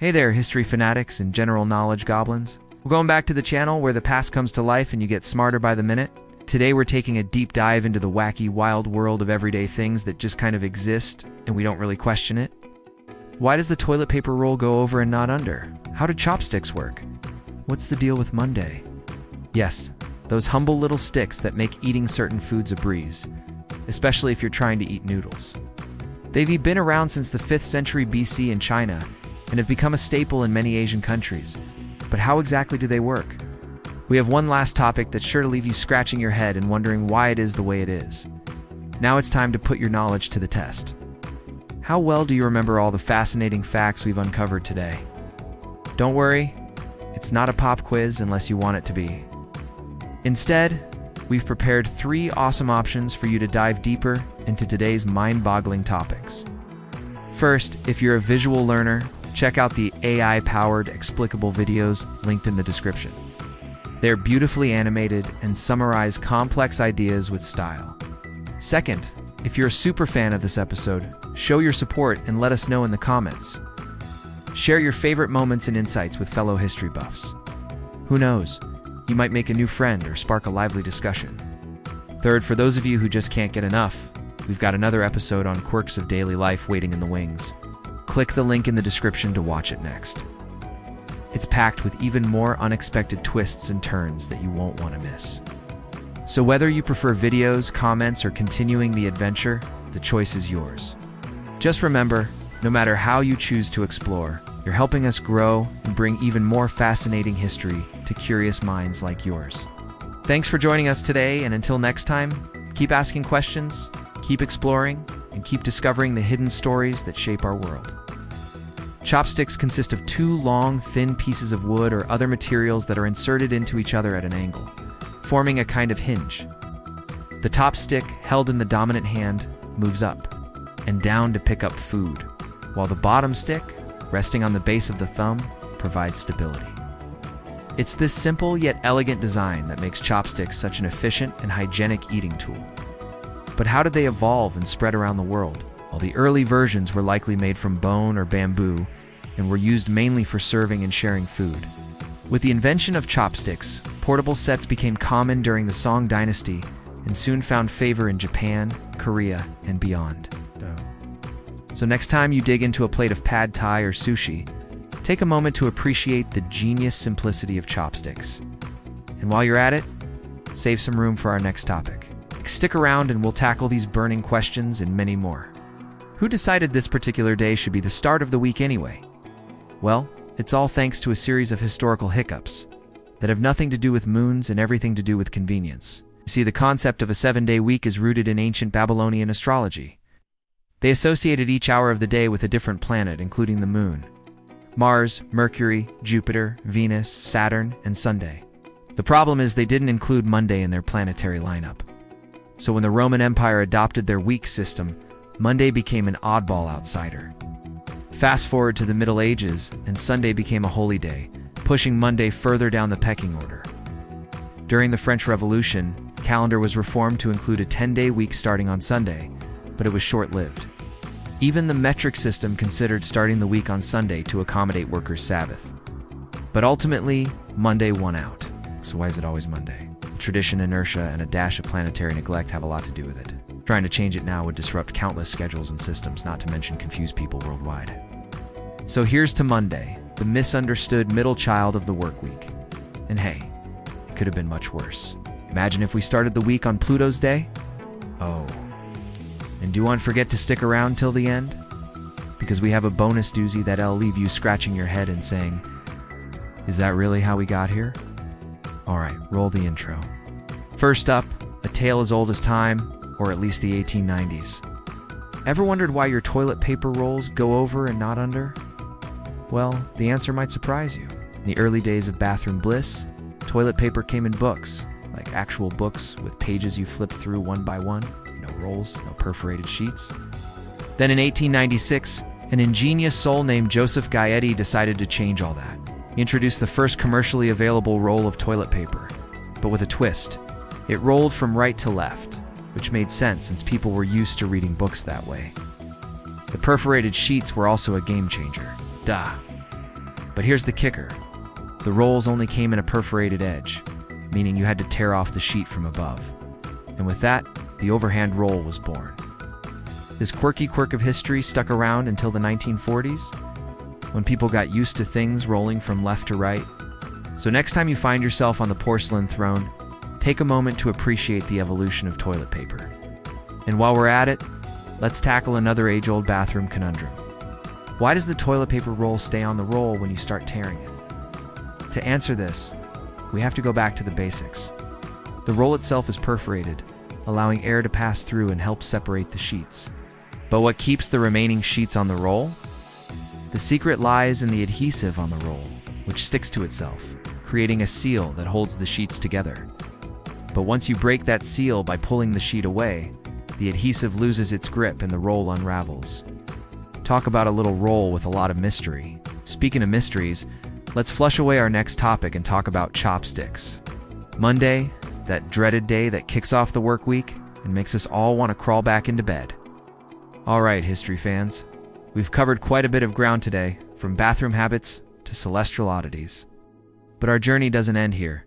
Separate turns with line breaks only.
Hey there, history fanatics and general knowledge goblins. We're going back to the channel where the past comes to life and you get smarter by the minute. Today we're taking a deep dive into the wacky, wild world of everyday things that just kind of exist and we don't really question it. Why does the toilet paper roll go over and not under? How do chopsticks work? What's the deal with Monday? Yes, those humble little sticks that make eating certain foods a breeze, especially if you're trying to eat noodles. They've been around since the 5th century BC in China and have become a staple in many Asian countries. But how exactly do they work? We have one last topic that's sure to leave you scratching your head and wondering why it is the way it is. Now it's time to put your knowledge to the test. How well do you remember all the fascinating facts we've uncovered today? Don't worry, it's not a pop quiz unless you want it to be. Instead, we've prepared 3 awesome options for you to dive deeper into today's mind-boggling topics. First, if you're a visual learner, check out the AI-powered explicable videos linked in the description. They're beautifully animated and summarize complex ideas with style. Second, if you're a super fan of this episode, show your support and let us know in the comments. Share your favorite moments and insights with fellow history buffs. Who knows, you might make a new friend or spark a lively discussion. Third, for those of you who just can't get enough, we've got another episode on quirks of daily life waiting in the wings. Click the link in the description to watch it next. It's packed with even more unexpected twists and turns that you won't want to miss. So whether you prefer videos, comments, or continuing the adventure, the choice is yours. Just remember, no matter how you choose to explore, you're helping us grow and bring even more fascinating history to curious minds like yours. Thanks for joining us today, and until next time, keep asking questions, keep exploring, and keep discovering the hidden stories that shape our world. Chopsticks consist of 2 long, thin pieces of wood or other materials that are inserted into each other at an angle, forming a kind of hinge. The top stick, held in the dominant hand, moves up and down to pick up food, while the bottom stick, resting on the base of the thumb, provides stability. It's this simple yet elegant design that makes chopsticks such an efficient and hygienic eating tool. But how did they evolve and spread around the world? Well, the early versions were likely made from bone or bamboo and were used mainly for serving and sharing food. With the invention of chopsticks, portable sets became common during the Song dynasty and soon found favor in Japan, Korea, and beyond. So next time you dig into a plate of pad thai or sushi, take a moment to appreciate the genius simplicity of chopsticks. And while you're at it, save some room for our next topic. Stick around and we'll tackle these burning questions and many more. Who decided this particular day should be the start of the week anyway? Well, it's all thanks to a series of historical hiccups that have nothing to do with moons and everything to do with convenience. You see, the concept of a 7-day week is rooted in ancient Babylonian astrology. They associated each hour of the day with a different planet, including the moon, Mars, Mercury, Jupiter, Venus, Saturn, and Sunday. The problem is they didn't include Monday in their planetary lineup. So when the Roman Empire adopted their week system, Monday became an oddball outsider. Fast forward to the Middle Ages, and Sunday became a holy day, pushing Monday further down the pecking order. During the French Revolution, calendar was reformed to include a 10-day week starting on Sunday, but it was short-lived. Even the metric system considered starting the week on Sunday to accommodate workers' Sabbath. But ultimately, Monday won out. So why is it always Monday? Tradition, inertia, and a dash of planetary neglect have a lot to do with it. Trying to change it now would disrupt countless schedules and systems, not to mention confuse people worldwide. So here's to Monday, the misunderstood middle child of the work week. And hey, it could have been much worse. Imagine if we started the week on Pluto's day? Oh. And don't forget to stick around till the end, because we have a bonus doozy that'll leave you scratching your head and saying, is that really how we got here? Alright, roll the intro. First up, a tale as old as time, or at least the 1890s. Ever wondered why your toilet paper rolls go over and not under? Well, the answer might surprise you. In the early days of bathroom bliss, toilet paper came in books, like actual books with pages you flip through one by one, no rolls, no perforated sheets. Then in 1896, an ingenious soul named Joseph Gaetti decided to change all that. He introduced the first commercially available roll of toilet paper, but with a twist. It rolled from right to left, which made sense since people were used to reading books that way. The perforated sheets were also a game changer. Duh. But here's the kicker. The rolls only came in a perforated edge, meaning you had to tear off the sheet from above. And with that, the overhand roll was born. This quirky quirk of history stuck around until the 1940s, when people got used to things rolling from left to right. So next time you find yourself on the porcelain throne, take a moment to appreciate the evolution of toilet paper. And while we're at it, let's tackle another age-old bathroom conundrum. Why does the toilet paper roll stay on the roll when you start tearing it? To answer this, we have to go back to the basics. The roll itself is perforated, allowing air to pass through and help separate the sheets. But what keeps the remaining sheets on the roll? The secret lies in the adhesive on the roll, which sticks to itself, creating a seal that holds the sheets together. But once you break that seal by pulling the sheet away, the adhesive loses its grip and the roll unravels. Talk about a little roll with a lot of mystery. Speaking of mysteries, let's flush away our next topic and talk about chopsticks. Monday, that dreaded day that kicks off the work week and makes us all want to crawl back into bed. All right, history fans, we've covered quite a bit of ground today, from bathroom habits to celestial oddities. But our journey doesn't end here.